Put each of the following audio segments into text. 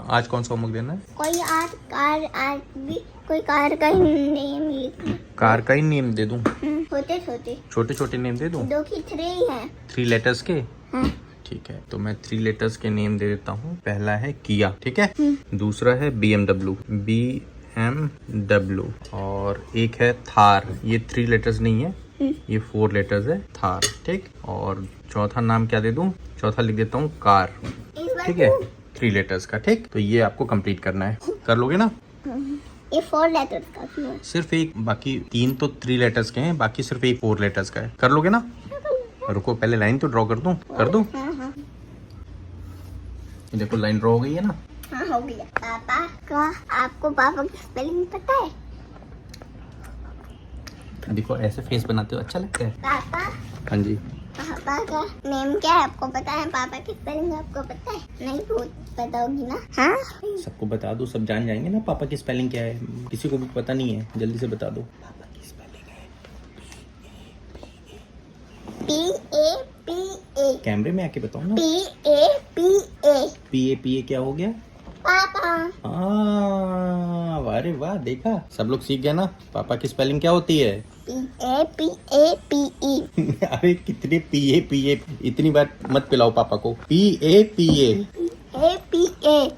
आज कौन सा होमवर्क देना है? कोई आज भी कोई कार का नेम लिखना। कार का ही नेम दे दूं? छोटे छोटे नेम दे दूं? 2 की 3 है। 3 लेटर्स के? हाँ। ठीक है, तो मैं 3 लेटर्स के नेम दे देता हूँ। पहला है किया, ठीक है। दूसरा है BMW, BMW। और एक है थार, ये 3 लेटर्स नहीं है, ये 4 लेटर्स है, थार, ठीक। और चौथा नाम क्या दे दूं? चौथा लिख देता हूँ कार, ठीक है, 3 लेटर्स का, ठीक। तो ये आपको कंप्लीट करना है, कर लोगे ना? ये 4 लेटर्स का क्यों है? सिर्फ एक, बाकी 3 तो 3 लेटर्स के हैं, बाकी सिर्फ एक 4 लेटर्स का है। कर लोगे ना? रुको, पहले लाइन तो ड्रॉ कर दूं। कर दूं? हाँ। ये देखो लाइन ड्रॉ हो गई है ना? हाँ, हो गया। आपको पापा की स्पेलिंग पता है? देखो ऐसे फेस बनाते हो, अच्छा लगता है। पापा, हाँ जी। पापा का नेम क्या है आपको पता है? पापा की स्पेलिंग आपको पता है? नहीं पता होगी ना? हाँ, सबको बता दो, सब जान जाएंगे ना पापा की स्पेलिंग क्या है। किसी को भी पता नहीं है, जल्दी से बता दो। पापा की स्पेलिंग है PAPA। कैमरे में आके बताओ ना। PAPA। PA क्या हो गया? पापा। अरे वाह, देखा, सब लोग सीख गए ना। पापा की स्पेलिंग क्या होती है? PAPAPE। अरे कितने PA इतनी बार मत पिलाओ पापा को। PAPA।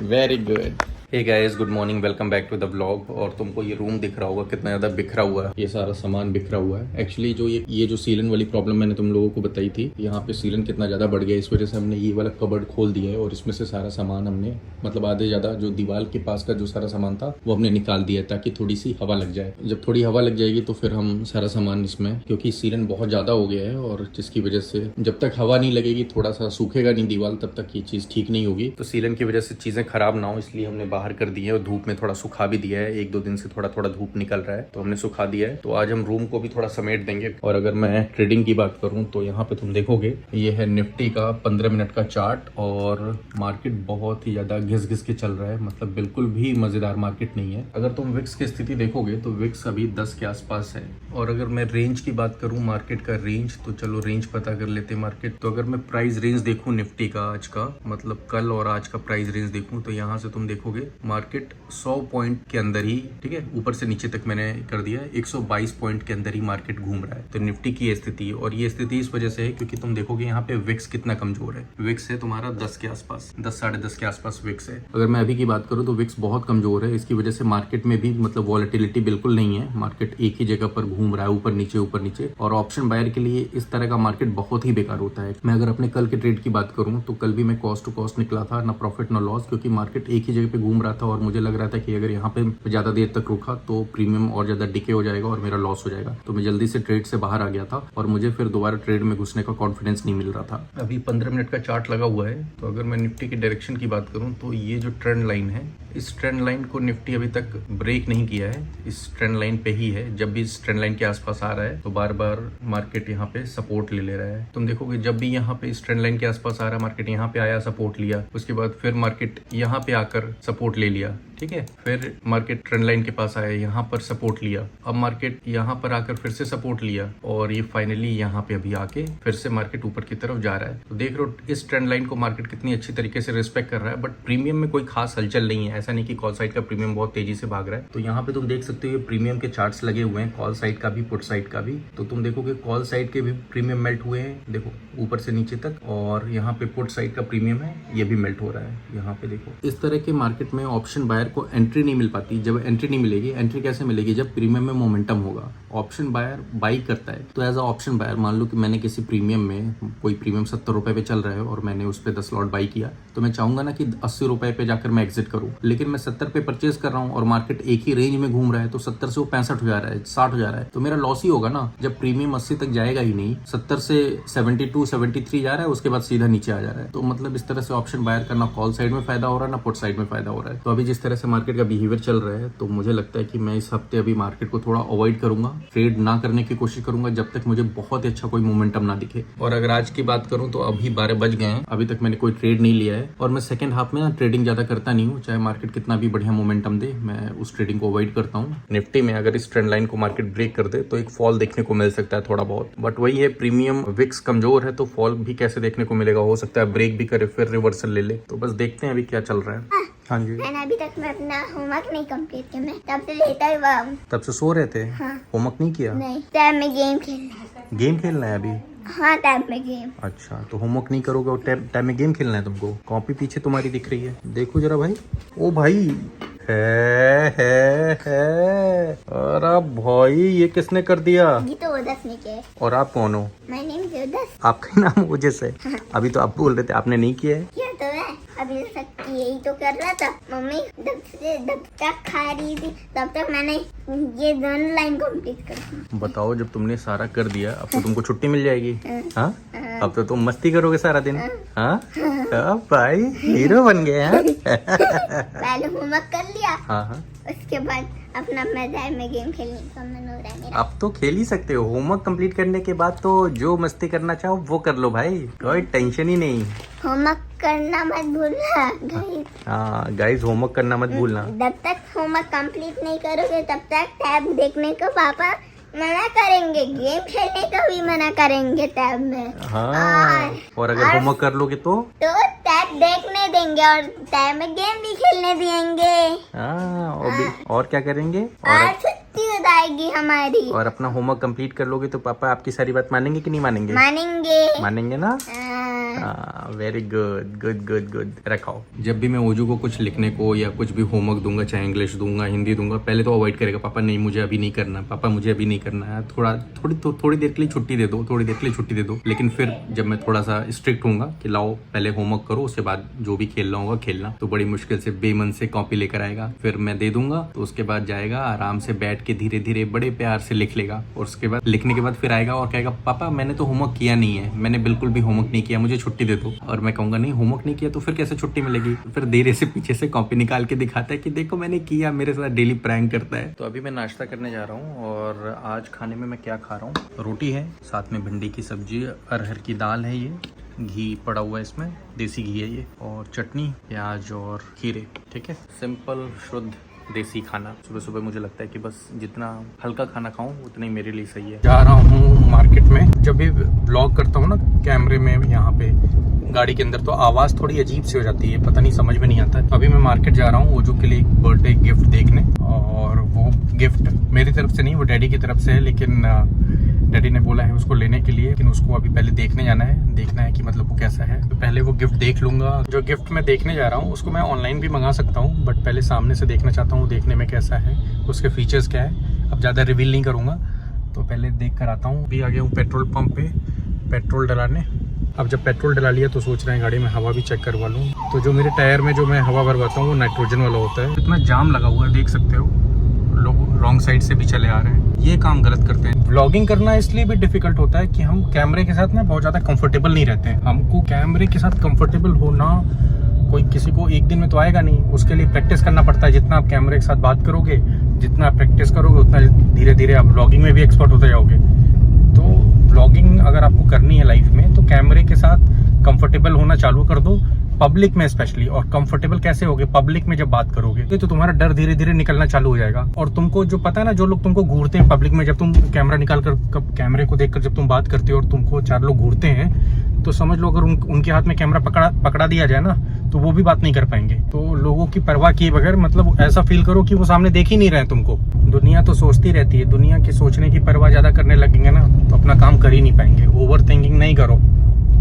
Very good. Hey guys, good morning, welcome back to the vlog. और तुमको ये रूम दिख रहा होगा कितना ज्यादा बिखरा हुआ है, ये सारा सामान बिखरा हुआ है। एक्चुअली जो ये जो सीलन वाली प्रॉब्लम मैंने तुम लोगों को बताई थी, यहाँ पे सीलन कितना ज्यादा बढ़ गया, इस वजह से हमने ये वाला कबर्ड खोल दिया है और इसमें से सारा सामान हमने, मतलब आधे ज्यादा जो दीवार के पास का जो सारा सामान था वो हमने निकाल दिया है, ताकि थोड़ी सी हवा लग जाए। जब थोड़ी हवा लग जाएगी तो फिर हम सारा सामान इसमें, क्योंकि सीलन बहुत ज्यादा हो गया है और जिसकी वजह से जब तक हवा नहीं लगेगी, थोड़ा सा सूखेगा नहीं दीवार, तब तक ये चीज ठीक नहीं होगी। तो सीलन की वजह से चीजें खराब ना हो, इसलिए हमने बाहर कर दी है और धूप में थोड़ा सुखा भी दिया है। 1-2 दिन से थोड़ा थोड़ा धूप निकल रहा है तो हमने सुखा दिया है। तो आज हम रूम को भी थोड़ा समेट देंगे। और अगर मैं ट्रेडिंग की बात करूं तो यहाँ पे तुम देखोगे, ये है निफ्टी का 15 मिनट का चार्ट और मार्केट बहुत ही ज्यादा घिस घिस के चल रहा है, मतलब बिल्कुल भी मजेदार मार्केट नहीं है। अगर तुम विक्स की स्थिति देखोगे तो विक्स अभी 10 के आसपास है। और अगर मैं रेंज की बात करूं, मार्केट का रेंज, तो चलो रेंज पता कर लेते मार्केट। तो अगर मैं प्राइस रेंज देखूं निफ्टी का आज का, मतलब कल और आज का प्राइस रेंज देखूं, तो यहाँ से तुम देखोगे मार्केट 100 पॉइंट के अंदर ही, ठीक है, ऊपर से नीचे तक मैंने कर दिया है, 122 पॉइंट के अंदर ही मार्केट घूम रहा है। तो निफ्टी की ये स्थिति है। और ये स्थिति इस वजह से है क्योंकि तुम देखोगे यहाँ पे विक्स कितना कमजोर है। विक्स है तुम्हारा 10 के आसपास, 10 साढ़े 10 के आसपास विक्स है। अगर मैं अभी की बात करूँ तो विक्स बहुत कमजोर है। इसकी वजह से मार्केट में भी मतलब वॉलेटिलिटी बिल्कुल नहीं है। मार्केट एक ही जगह पर घूम रहा है, ऊपर नीचे। और ऑप्शन बायर के लिए इस तरह का मार्केट बहुत ही बेकार होता है। मैं अगर अपने कल के ट्रेड की बात करूँ तो कल भी मैं कॉस्ट टू कॉस्ट निकला था, ना प्रॉफिट ना लॉस, क्योंकि मार्केट एक ही जगह पे घूम रहा था और मुझे लग रहा था कि अगर यहाँ पे ज्यादा देर तक रुका तो प्रीमियम और ज्यादा डिके हो जाएगा और मेरा लॉस हो जाएगा। तो मैं जल्दी से ट्रेड से बाहर आ गया था और मुझे फिर दोबारा ट्रेड में घुसने का कॉन्फिडेंस नहीं मिल रहा था। अभी 15 मिनट का चार्ट लगा हुआ है। तो अगर मैं निफ्टी की डायरेक्शन की बात करूं तो ये जो ट्रेंड लाइन है, इस ट्रेंड लाइन को निफ्टी अभी तक ब्रेक नहीं किया है, इस ट्रेंड लाइन पे ही है। जब भी इस ट्रेंड लाइन के आसपास आ रहा है तो बार बार मार्केट यहाँ पे सपोर्ट ले रहा है। तुम देखोगे जब भी यहाँ पे इस ट्रेंड लाइन के आसपास आ रहा है, मार्केट यहाँ पे आया, सपोर्ट लिया, उसके बाद फिर मार्केट यहाँ पे आकर सपोर्ट ले लिया, ठीक है, फिर मार्केट ट्रेंड लाइन के पास आया, यहाँ पर सपोर्ट लिया, अब मार्केट यहाँ पर आकर फिर से सपोर्ट लिया और ये फाइनली यहाँ पे अभी आके फिर से मार्केट ऊपर की तरफ जा रहा है। तो देख रहे हो इस ट्रेंड लाइन को मार्केट कितनी अच्छी तरीके से रिस्पेक्ट कर रहा है। बट प्रीमियम में कोई खास हलचल नहीं है, ऐसा नहीं कि कॉल साइड का प्रीमियम बहुत तेजी से भाग रहा है। तो यहाँ पे तुम देख सकते हो ये प्रीमियम के चार्ट्स लगे हुए हैं, कॉल साइड का भी, पुट साइड का भी। तो तुम देखोगे कॉल साइड के भी प्रीमियम मेल्ट हुए हैं, देखो ऊपर से नीचे तक, और यहाँ पे पुट साइड का प्रीमियम है, ये भी मेल्ट हो रहा है। यहाँ पे देखो इस तरह के मार्केट में ऑप्शन बायर को एंट्री नहीं मिल पाती। जब एंट्री नहीं मिलेगी, एंट्री कैसे मिलेगी? जब प्रीमियम में मोमेंटम होगा। ऑप्शन बायर बाई करता है, तो एज अ ऑप्शन बायर मान लो कि मैंने किसी प्रीमियम में, कोई प्रीमियम 70 रुपए पे चल रहा है और मैंने उस पर 10 लॉट बाई किया, तो मैं चाहूंगा ना कि 80 रुपए पे जाकर मैं एग्जिट करूं। लेकिन मैं 70 पे परचेज कर रहा हूं और मार्केट एक ही रेंज में घूम रहा है, तो 70 से वो 65 हो जा रहा है, 60 हो जा रहा है, तो मेरा लॉस ही होगा ना। जब प्रीमियम 80 तक जाएगा ही नहीं, 70 से 72 73 जा रहा है, उसके बाद सीधा नीचे आ जा रहा है। तो मतलब इस तरह से ऑप्शन बायर का ना कॉल साइड में फायदा हो रहा है, ना पुट साइड में फायदा हो रहा है। तो अभी जिस तरह से मार्केट का बिहेवियर चल रहा है, तो मुझे लगता है कि मैं इस हफ्ते अभी मार्केट को थोड़ा अवॉइड करूंगा, ट्रेड ना करने की कोशिश करूंगा जब तक मुझे बहुत ही अच्छा कोई मोमेंटम ना दिखे। और अगर आज की बात करूं तो अभी 12 बज गए हैं, अभी तक मैंने कोई ट्रेड नहीं लिया है। और मैं सेकंड हाफ में ना ट्रेडिंग ज्यादा करता नहीं हूं, चाहे मार्केट कितना भी बढ़िया मोमेंटम दे, मैं उस ट्रेडिंग को अवॉइड करता हूं। निफ्टी में अगर इस ट्रेंड लाइन को मार्केट ब्रेक कर दे तो एक फॉल देखने को मिल सकता है थोड़ा बहुत, बट वही है, प्रीमियम विक्स कमजोर है तो फॉल भी कैसे देखने को मिलेगा, हो सकता है ब्रेक भी करे फिर रिवर्सल ले ले। तो बस देखते हैं अभी क्या चल रहा है। हाँ जी। एंड अभी तक मैं अपना होमवर्क नहीं कंप्लीट किया, मैं तब से लेटा हुआ हूँ। तब से सो रहे थे? हाँ। होमवर्क नहीं किया? नहीं, टैब में गेम खेलना है। गेम खेलना है अभी? हाँ, टैब में गेम। अच्छा, तो होमवर्क नहीं करोगे और टैब में गेम खेलना है तुमको? कॉपी पीछे तुम्हारी दिख रही है, देखो जरा भाई। ओ भाई, है। अरे भाई, ये किसने कर दिया? ये तो ओजस ने किया है। और आप कौन हो? माय नेम इज ओजस। आपका नाम ओजस है? अभी तो आप बोल रहे थे आपने नहीं किया है। किया तो है, अभी तक यही तो कर रहा था। मम्मी जब तक खा रही थी तब तक मैंने ये दोनों लाइन कंप्लीट कर दी। बताओ, जब तुमने सारा कर दिया अब तो तुमको छुट्टी मिल जाएगी? हाँ, अब तो तुम मस्ती करोगे सारा दिन। हाँ भाई, हीरो बन गए हैं। पहले होमवर्क कर लिया, हाँ, उसके बाद अपना मैदान में गेम खेलने का मन हो रहा है मेरा। अब तो खेल ही सकते हो। होमवर्क कंप्लीट करने के बाद तो जो मस्ती करना चाहो वो कर लो भाई, कोई टेंशन ही नहीं। होमवर्क करना मत भूलना गाइस। हाँ गाइस, होमवर्क करना मत भूलना। जब तक होमवर्क कंप्लीट नहीं करोगे तब तक टैब देखने को पापा मना करेंगे, गेम खेलने का भी मना करेंगे टैब में। हाँ, और अगर होमवर्क कर लोगे तो टैब देखने देंगे और टैब में गेम भी खेलने देंगे। हाँ, और क्या करेंगे? और छुट्टी हो जाएगी हमारी। और अपना होमवर्क कंप्लीट कर लोगे तो पापा आपकी सारी बात मानेंगे कि नहीं मानेंगे? मानेंगे ना? Very good good good good. रखाओ। जब भी मैं ओजू को कुछ लिखने को या कुछ भी होमवर्क दूंगा, चाहे इंग्लिश दूंगा, हिंदी दूंगा, पहले तो अवॉइड करेगा। पापा नहीं, मुझे अभी नहीं करना, पापा मुझे अभी नहीं करना है, थोड़ी देर के लिए छुट्टी दे दो, थोड़ी देर के लिए छुट्टी दे दो। लेकिन फिर जब मैं थोड़ा सा स्ट्रिक्ट हूँगा कि लाओ पहले होमवर्क करो, उसके बाद जो भी खेलना होगा खेलना, तो बड़ी मुश्किल से बेमन से कॉपी लेकर आएगा। फिर मैं दे दूंगा तो उसके बाद जाएगा आराम से बैठ के धीरे धीरे बड़े प्यार से लिख लेगा। और उसके बाद लिखने के बाद फिर आएगा और कहेगा पापा मैंने तो होमवर्क किया नहीं है, मैंने बिल्कुल भी होमवर्क नहीं किया, मुझे छुट्टी दे दो। और मैं कहूंगा नहीं, होमवर्क नहीं किया तो फिर कैसे छुट्टी मिलेगी? फिर धीरे से पीछे से कॉपी निकाल के दिखाता है कि देखो मैंने किया, मेरे साथ डेली प्रैंक करता है। तो अभी मैं नाश्ता करने जा रहा हूँ और आज खाने में मैं क्या खा रहा हूँ, रोटी है, साथ में भिंडी की सब्जी, अरहर की दाल है, ये घी पड़ा हुआ है इसमें, देसी घी है ये, और चटनी, प्याज और खीरे। ठीक है, सिंपल शुद्ध देसी खाना। सुबह सुबह मुझे लगता है कि बस जितना हल्का खाना खाऊं उतना ही मेरे लिए सही है। जा रहा हूँ मार्केट में। जब भी व्लॉग करता हूँ ना कैमरे में, यहाँ पे गाड़ी के अंदर, तो आवाज़ थोड़ी अजीब सी हो जाती है, पता नहीं, समझ में नहीं आता है। अभी मैं मार्केट जा रहा हूँ ओजू के लिए एक बर्थडे गिफ्ट देखने, और वो गिफ्ट मेरी तरफ से नहीं, वो डैडी की तरफ से है, लेकिन डैडी ने बोला है उसको लेने के लिए, लेकिन उसको अभी पहले देखने जाना है, देखना है कि मतलब वो कैसा है। तो पहले वो गिफ्ट देख लूंगा। जो गिफ्ट मैं देखने जा रहा हूँ उसको मैं ऑनलाइन भी मंगा सकता हूँ, बट पहले सामने से देखना चाहता हूँ, देखने में कैसा है, उसके फीचर्स क्या है। अब ज़्यादा रिवील नहीं करूँगा, तो पहले देख कर आता हूँ। अभी आ गया हूँ पेट्रोल पंप पे पेट्रोल डलाने। अब जब पेट्रोल डला लिया तो सोच रहे हैं गाड़ी में हवा भी चेक करवा लूँ। तो जो मेरे टायर में जो मैं हवा भरवाता हूँ वो नाइट्रोजन वाला होता है। इतना जाम लगा हुआ है, देख सकते हो, लोग रॉन्ग साइड से भी चले आ रहे हैं, ये काम गलत करते हैं। व्लॉगिंग करना इसलिए भी डिफिकल्ट होता है कि हम कैमरे के साथ ना बहुत ज़्यादा कंफर्टेबल नहीं रहते हैं। हमको कैमरे के साथ कंफर्टेबल होना कोई किसी को एक दिन में तो आएगा नहीं, उसके लिए प्रैक्टिस करना पड़ता है। जितना आप कैमरे के साथ बात करोगे, जितना आप प्रैक्टिस करोगे, उतना धीरे धीरे आप व्लॉगिंग में भी एक्सपर्ट होते जाओगे। तो व्लॉगिंग अगर आपको करनी है लाइफ में, तो कैमरे के साथ कंफर्टेबल होना चालू कर दो, पब्लिक में स्पेशली। और कंफर्टेबल कैसे होगे? पब्लिक में जब बात करोगे तो तुम्हारा डर धीरे धीरे निकलना चालू हो जाएगा। और तुमको जो पता है ना, जो लोग तुमको घूरते हैं पब्लिक में, जब तुम कैमरा निकाल कर कैमरे को देखकर जब तुम बात करते हो और तुमको 4 लोग घूरते हैं, तो समझ लो अगर उनके हाथ में कैमरा पकड़ा दिया जाए ना, तो वो भी बात नहीं कर पाएंगे। तो लोगों की परवाह किए बगैर, मतलब ऐसा फील करो कि वो सामने देख ही नहीं रहे तुमको। दुनिया तो सोचती रहती है, दुनिया की सोचने की परवाह ज्यादा करने लगेंगे ना तो अपना काम कर ही नहीं पाएंगे। ओवर थिंकिंग नहीं करो,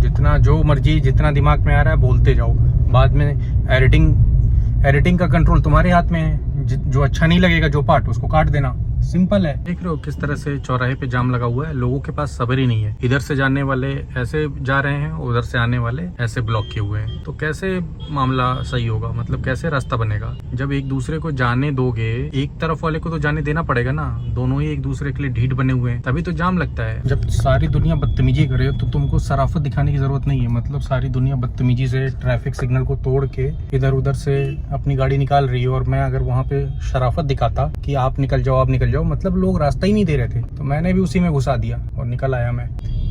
जितना जो मर्जी जितना दिमाग में आ रहा है बोलते जाओ। बाद में एडिटिंग का कंट्रोल तुम्हारे हाथ में है। जो अच्छा नहीं लगेगा जो पार्ट, उसको काट देना, सिंपल है। देख रहे हो किस तरह से चौराहे पे जाम लगा हुआ है, लोगों के पास सब्र ही नहीं है। इधर से जाने वाले ऐसे जा रहे हैं, उधर से आने वाले ऐसे ब्लॉक किए हुए हैं। तो कैसे मामला सही होगा, मतलब कैसे रास्ता बनेगा? जब एक दूसरे को जाने दोगे, एक तरफ वाले को तो जाने देना पड़ेगा ना, दोनों ही एक दूसरे के लिए ढीठ बने हुए हैं, तभी तो जाम लगता है। जब सारी दुनिया बदतमीजी करे तो तुमको शराफत दिखाने की जरूरत नहीं है। मतलब सारी दुनिया बदतमीजी से ट्रैफिक सिग्नल को तोड़ के इधर उधर से अपनी गाड़ी निकाल रही है, और मैं अगर वहाँ पे शराफत दिखाता कि आप निकल जाओ, आप निकल जाओ, मतलब लोग रास्ता ही नहीं दे रहे थे, तो मैंने भी उसी में घुसा दिया और निकल आया मैं।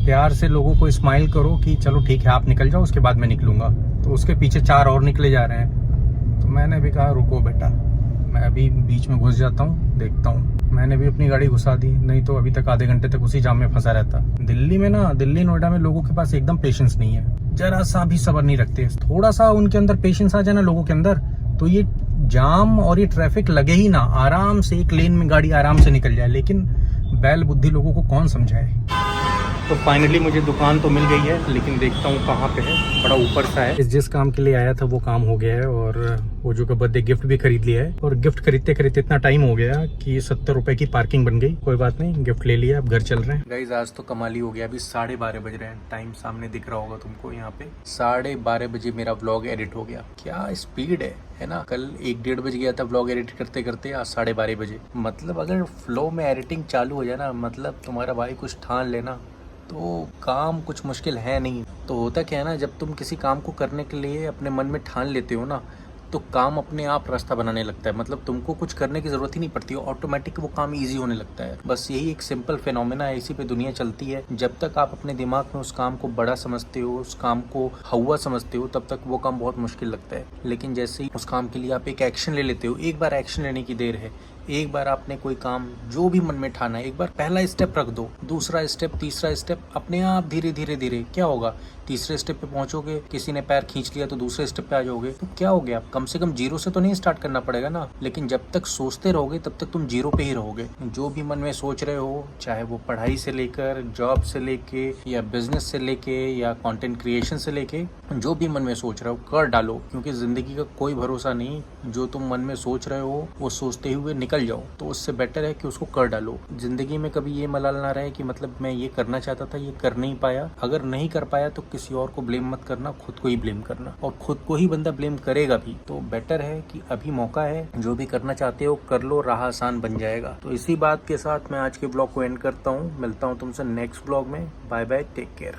प्यार से लोगों को स्माइल करो कि चलो ठीक है आप निकल जाओ, उसके बाद मैं निकलूंगा। तो उसके पीछे 4 और निकले जा रहे हैं, तो मैंने भी कहा रुको बेटा, मैं अभी बीच में घुस जाता हूँ, देखता हूँ। मैंने भी अपनी गाड़ी घुसा दी, नहीं तो अभी तक आधे घंटे तक उसी जाम में फंसा रहता। दिल्ली में ना, दिल्ली नोएडा में लोगों के पास एकदम पेशेंस नहीं है, जरा सा भी सब्र नहीं रखते। थोड़ा सा उनके अंदर पेशेंस आ जाए ना लोगों के अंदर, तो ये जाम और ये ट्रैफिक लगे ही ना, आराम से एक लेन में गाड़ी आराम से निकल जाए, लेकिन बैल बुद्धि लोगों को कौन समझाए। तो फाइनली मुझे दुकान तो मिल गई है, लेकिन देखता हूँ कहाँ पे है, बड़ा ऊपर सा है। जिस काम के लिए आया था वो काम हो गया है, और वो जो का बर्थडे गिफ्ट भी खरीद लिया है, और गिफ्ट खरीदते खरीदते इतना टाइम हो गया कि 70 रुपए की पार्किंग बन गई। कोई बात नहीं, गिफ्ट ले लिया, अब घर चल रहे हैं। गाइस आज तो कमाल ही हो गया, अभी 12:30 बज रहे हैं, टाइम सामने दिख रहा होगा तुमको यहाँ पे। 12:30 बजे मेरा व्लॉग एडिट हो गया। क्या स्पीड है ना। कल 1-1:30 बज गया था व्लॉग एडिट करते करते, आज 12:30 बजे। मतलब अगर फ्लो में एडिटिंग चालू हो जाए ना, मतलब तुम्हारा भाई कुछ ठान लेना तो काम कुछ मुश्किल है नहीं। तो होता क्या है ना, जब तुम किसी काम को करने के लिए अपने मन में ठान लेते हो ना, तो काम अपने आप रास्ता बनाने लगता है। मतलब तुमको कुछ करने की ज़रूरत ही नहीं पड़ती, ऑटोमेटिक वो काम इजी होने लगता है। बस यही एक सिंपल फिनोमेना है, इसी पे दुनिया चलती है। जब तक आप अपने दिमाग में उस काम को बड़ा समझते हो, उस काम को हवा समझते हो, तब तक वो काम बहुत मुश्किल लगता है। लेकिन जैसे ही उस काम के लिए आप एक एक्शन ले लेते हो, एक बार एक्शन लेने की देर है, एक बार आपने कोई काम जो भी मन में ठाना है, एक बार पहला स्टेप रख दो, दूसरा स्टेप, तीसरा स्टेप, अपने आप धीरे धीरे धीरे क्या होगा, तीसरे स्टेप पे पहुंचोगे, किसी ने पैर खींच लिया तो दूसरे स्टेप पे आ जाओगे। तो क्या हो गया, आप कम से कम 0 से तो नहीं स्टार्ट करना पड़ेगा ना। लेकिन जब तक सोचते रहोगे तब तक तुम 0 पे ही रहोगे। जो भी मन में सोच रहे हो, चाहे वो पढ़ाई से लेकर, जॉब से लेके, या बिजनेस से लेके, या कंटेंट क्रिएशन से लेके, जो भी मन में सोच रहे हो कर डालो, क्योंकि जिंदगी का कोई भरोसा नहीं। जो तुम मन में सोच रहे हो वो सोचते हुए निकल जाओ, तो उससे बेटर है कि उसको कर डालो। जिंदगी में कभी ये मलाल ना रहे कि मतलब मैं ये करना चाहता था, ये कर नहीं पाया। अगर नहीं कर पाया तो किसी और को ब्लेम मत करना, खुद को ही ब्लेम करना, और खुद को ही बंदा ब्लेम करेगा भी। तो बेटर है कि अभी मौका है, जो भी करना चाहते हो कर लो, राह आसान बन जाएगा। तो इसी बात के साथ मैं आज के ब्लॉग को एंड करता हूँ। मिलता हूँ तुमसे नेक्स्ट ब्लॉग में। Bye bye, take care.